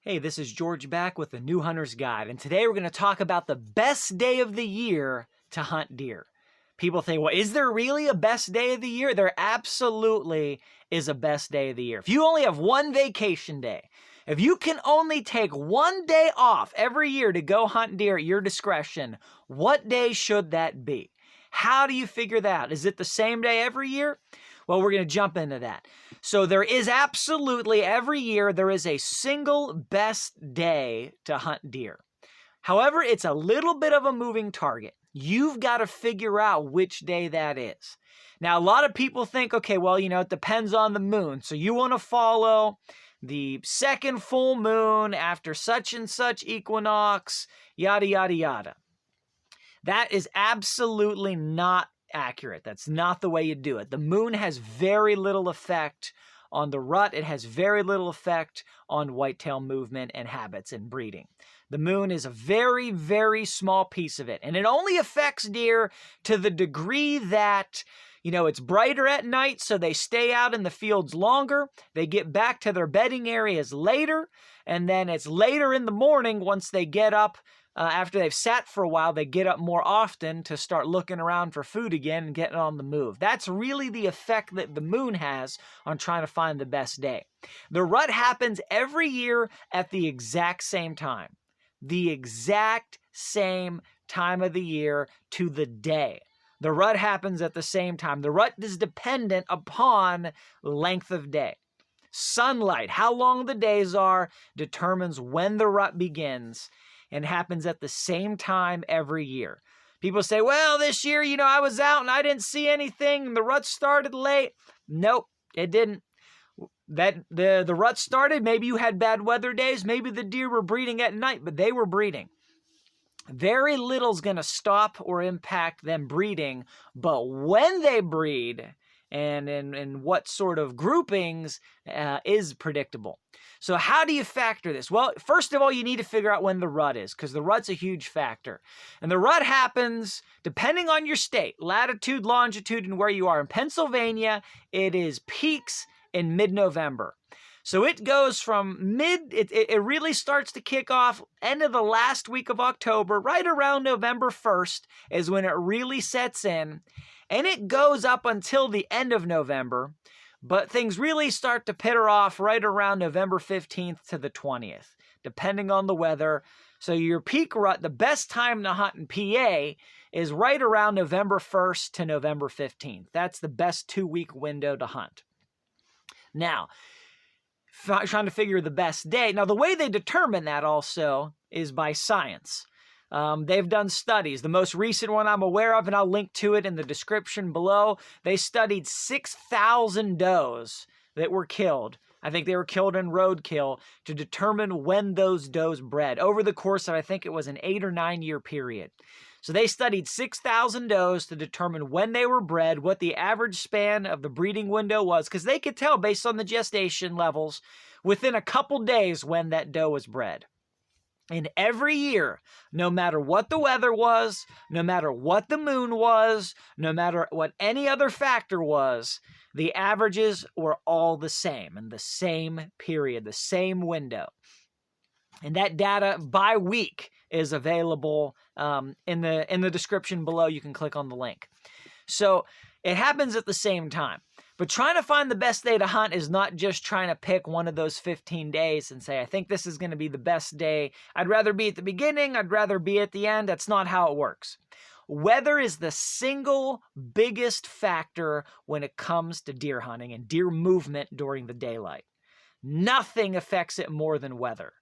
Hey, this is George back with the New Hunter's Guide, and today we're going to talk about the best day of the year to hunt deer. People think, well, is there really a best day of the year? There absolutely is a best day of the year. If you only have one vacation day, if you can only take one day off every year to go hunt deer at your discretion, what day should that be? How do you figure that out? Is it the same day every year? Well, we're going to jump into that. So there is absolutely, every year, there is a single best day to hunt deer. However, it's a little bit of a moving target. You've got to figure out which day that is. Now, a lot of people think, okay, well, it depends on the moon. So you want to follow the second full moon after such and such equinox, yada, yada, yada. That is absolutely not accurate. That's not the way you do it. The moon has very little effect on the rut. It has very little effect on whitetail movement and habits and breeding. The moon is a very, very small piece of it, and it only affects deer to the degree that it's brighter at night, so they stay out in the fields longer. They get back to their bedding areas later, and then it's later in the morning once they get up. After they've sat for a while, they get up more often to start looking around for food again and getting on the move. That's really the effect that the moon has on trying to find the best day. The rut happens every year at the exact same time. The exact same time of the year to the day. The rut happens at the same time. The rut is dependent upon length of day. Sunlight, how long the days are, determines when the rut begins, and happens at the same time every year. People say, well, this year, I was out and I didn't see anything and the rut started late. Nope, it didn't. The rut started, maybe you had bad weather days, maybe the deer were breeding at night, but they were breeding. Very little's going to stop or impact them breeding, but when they breed and in what sort of groupings is predictable. So how do you factor this? Well, first of all, you need to figure out when the rut is, because the rut's a huge factor. And the rut happens depending on your state, latitude, longitude, and where you are. In Pennsylvania, it is peaks in mid-November. So it goes from it really starts to kick off end of the last week of October, right around November 1st is when it really sets in. And it goes up until the end of November, but things really start to peter off right around November 15th to the 20th, depending on the weather. So your peak rut, the best time to hunt in PA is right around November 1st to November 15th. That's the best 2-week window to hunt. Now, trying to figure the best day. Now, the way they determine that also is by science. They've done studies. The most recent one I'm aware of, and I'll link to it in the description below, they studied 6,000 does that were killed. I think they were killed in roadkill to determine when those does bred over the course of, I think it was an 8 or 9 year period. So they studied 6,000 does to determine when they were bred, what the average span of the breeding window was, because they could tell based on the gestation levels within a couple days when that doe was bred. And every year, no matter what the weather was, no matter what the moon was, no matter what any other factor was, the averages were all the same in the same period, the same window. And that data by week is available in the description below. You can click on the link. So it happens at the same time. But trying to find the best day to hunt is not just trying to pick one of those 15 days and say, I think this is going to be the best day. I'd rather be at the beginning. I'd rather be at the end. That's not how it works. Weather is the single biggest factor when it comes to deer hunting and deer movement during the daylight. Nothing affects it more than weather.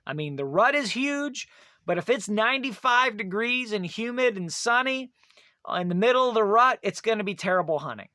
I mean, the rut is huge, but if it's 95 degrees and humid and sunny in the middle of the rut, it's going to be terrible hunting.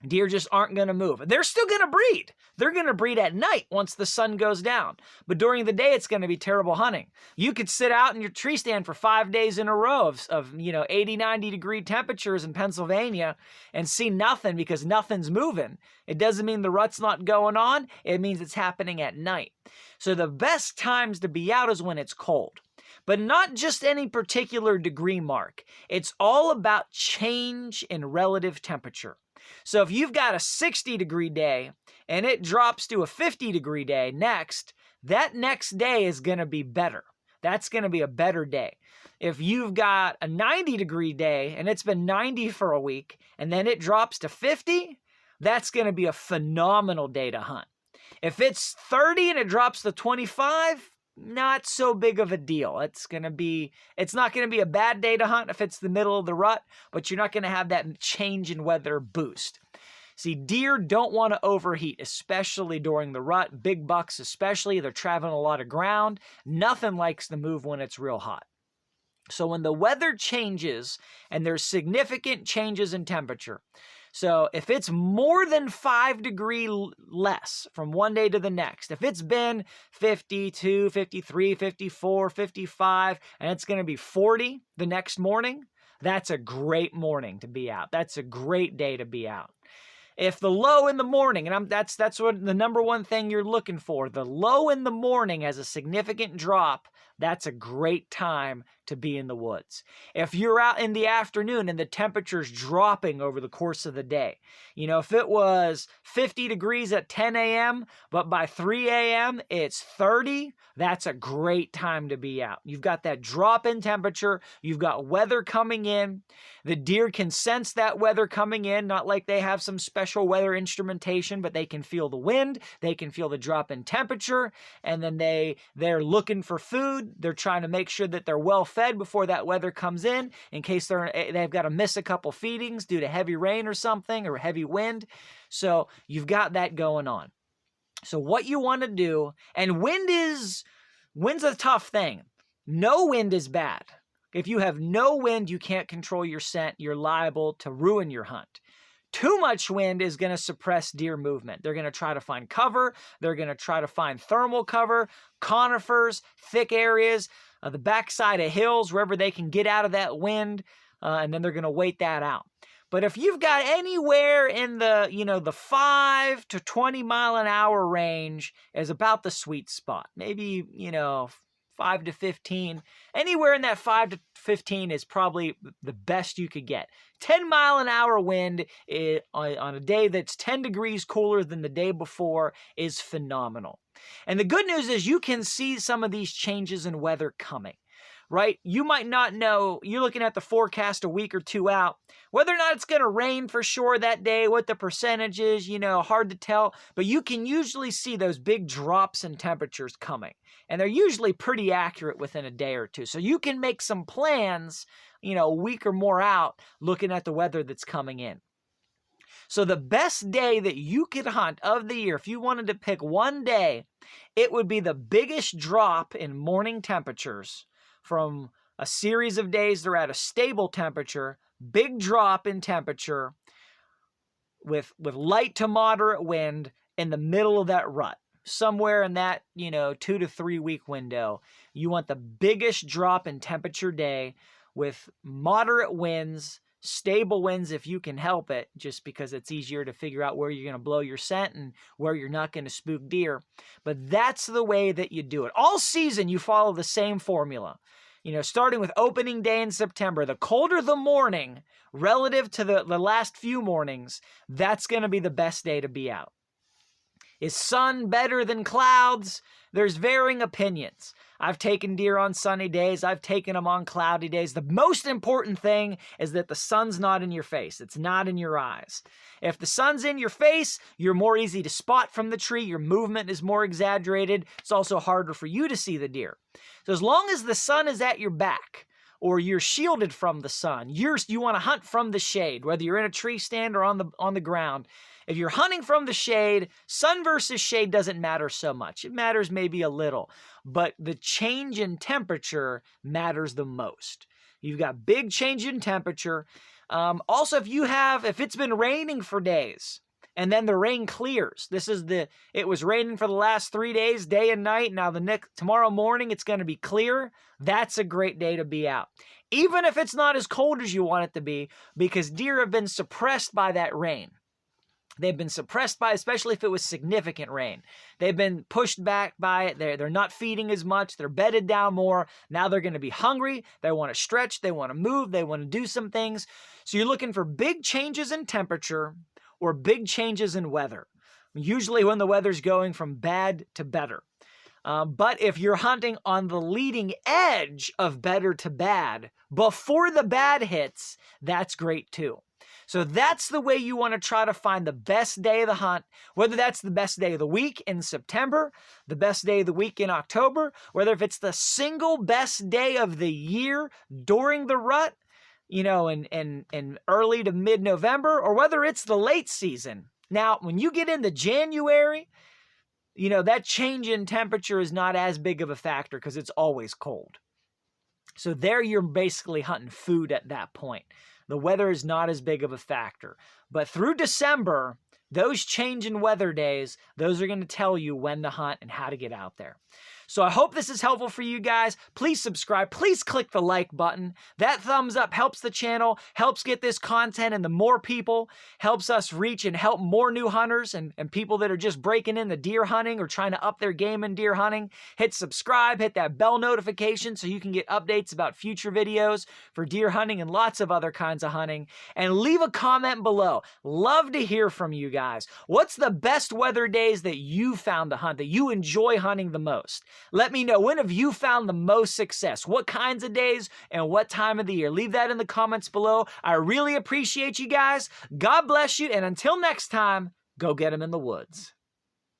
Deer just aren't going to move. They're still going to breed. They're going to breed at night once the sun goes down. But during the day, it's going to be terrible hunting. You could sit out in your tree stand for 5 days in a row of 80, 90 degree temperatures in Pennsylvania and see nothing because nothing's moving. It doesn't mean the rut's not going on. It means it's happening at night. So the best times to be out is when it's cold. But not just any particular degree mark. It's all about change in relative temperature. So if you've got a 60 degree day and it drops to a 50 degree day next, that next day is going to be better. That's going to be a better day. If you've got a 90-degree day and it's been 90 for a week and then it drops to 50, that's going to be a phenomenal day to hunt. If it's 30 and it drops to 25, not so big of a deal. It's not going to be a bad day to hunt if it's the middle of the rut, but you're not going to have that change in weather boost. See, deer don't want to overheat, especially during the rut. Big bucks especially, they're traveling a lot of ground. Nothing likes to move when it's real hot. So when the weather changes and there's significant changes in temperature, so if it's more than 5 degrees less from one day to the next, if it's been 52, 53, 54, 55, and it's going to be 40 the next morning, that's a great morning to be out. That's a great day to be out. If the low in the morning, and that's what the number one thing you're looking for, the low in the morning has a significant drop, that's a great time to be in the woods. If you're out in the afternoon and the temperature's dropping over the course of the day, if it was 50 degrees at 10 a.m., but by 3 a.m. it's 30, that's a great time to be out. You've got that drop in temperature, you've got weather coming in. The deer can sense that weather coming in, not like they have some special weather instrumentation, but they can feel the wind, they can feel the drop in temperature, and then they're looking for food. They're trying to make sure that they're well fed before that weather comes in case they've got to miss a couple feedings due to heavy rain or something or heavy wind. So you've got that going on. So what you want to do, and wind's a tough thing. No wind is bad. If you have no wind, you can't control your scent. You're liable to ruin your hunt. Too much wind is going to suppress deer movement. They're going to try to find cover. They're going to try to find thermal cover, conifers, thick areas, the backside of hills, wherever they can get out of that wind, and then they're going to wait that out. But if you've got anywhere in the 5 to 20 mile an hour range is about the sweet spot. Maybe, 5 to 15. Anywhere in that 5 to 15 is probably the best you could get. 10 mile an hour wind on a day that's 10 degrees cooler than the day before is phenomenal. And the good news is you can see some of these changes in weather coming, right? You might not know, you're looking at the forecast a week or two out, whether or not it's going to rain for sure that day, what the percentage is, hard to tell, but you can usually see those big drops in temperatures coming. And they're usually pretty accurate within a day or two. So you can make some plans, a week or more out looking at the weather that's coming in. So the best day that you could hunt of the year, if you wanted to pick one day, it would be the biggest drop in morning temperatures from a series of days they're at a stable temperature, big drop in temperature with light to moderate wind in the middle of that rut. Somewhere in that, 2 to 3 week window, you want the biggest drop in temperature day with moderate winds, stable winds if you can help it, just because it's easier to figure out where you're going to blow your scent and where you're not going to spook deer. But that's the way that you do it. All season, you follow the same formula. Starting with opening day in September, the colder the morning relative to the last few mornings, that's going to be the best day to be out. Is sun better than clouds? There's varying opinions. I've taken deer on sunny days. I've taken them on cloudy days. The most important thing is that the sun's not in your face. It's not in your eyes. If the sun's in your face, you're more easy to spot from the tree. Your movement is more exaggerated. It's also harder for you to see the deer. So as long as the sun is at your back, or you're shielded from the sun, you want to hunt from the shade, whether you're in a tree stand or on the ground. If you're hunting from the shade, sun versus shade doesn't matter so much. It matters maybe a little, but the change in temperature matters the most. You've got big change in temperature. Also, if it's been raining for days and then the rain clears, it was raining for the last 3 days, day and night. Now tomorrow morning, it's going to be clear. That's a great day to be out. Even if it's not as cold as you want it to be, because deer have been suppressed by that rain. They've been suppressed by, especially if it was significant rain. They've been pushed back by it. They're not feeding as much. They're bedded down more. Now they're going to be hungry. They want to stretch. They want to move. They want to do some things. So you're looking for big changes in temperature or big changes in weather. Usually when the weather's going from bad to better. But if you're hunting on the leading edge of better to bad, before the bad hits, that's great too. So that's the way you want to try to find the best day of the hunt, whether that's the best day of the week in September, the best day of the week in October, whether if it's the single best day of the year during the rut, you know, in early to mid-November, or whether it's the late season. Now, when you get into January, you know, that change in temperature is not as big of a factor because it's always cold. So there you're basically hunting food at that point. The weather is not as big of a factor. But through December, those change in weather days, those are going to tell you when to hunt and how to get out there. So I hope this is helpful for you guys. Please subscribe. Please click the like button. That thumbs up helps the channel, helps get this content into more people, helps us reach and help more new hunters and people that are just breaking into deer hunting or trying to up their game in deer hunting. Hit subscribe, hit that bell notification so you can get updates about future videos for deer hunting and lots of other kinds of hunting. And leave a comment below. Love to hear from you guys. What's the best weather days that you found to hunt, that you enjoy hunting the most? Let me know, when have you found the most success? What kinds of days and what time of the year? Leave that in the comments below. I really appreciate you guys. God bless you, and until next time, go get them in the woods.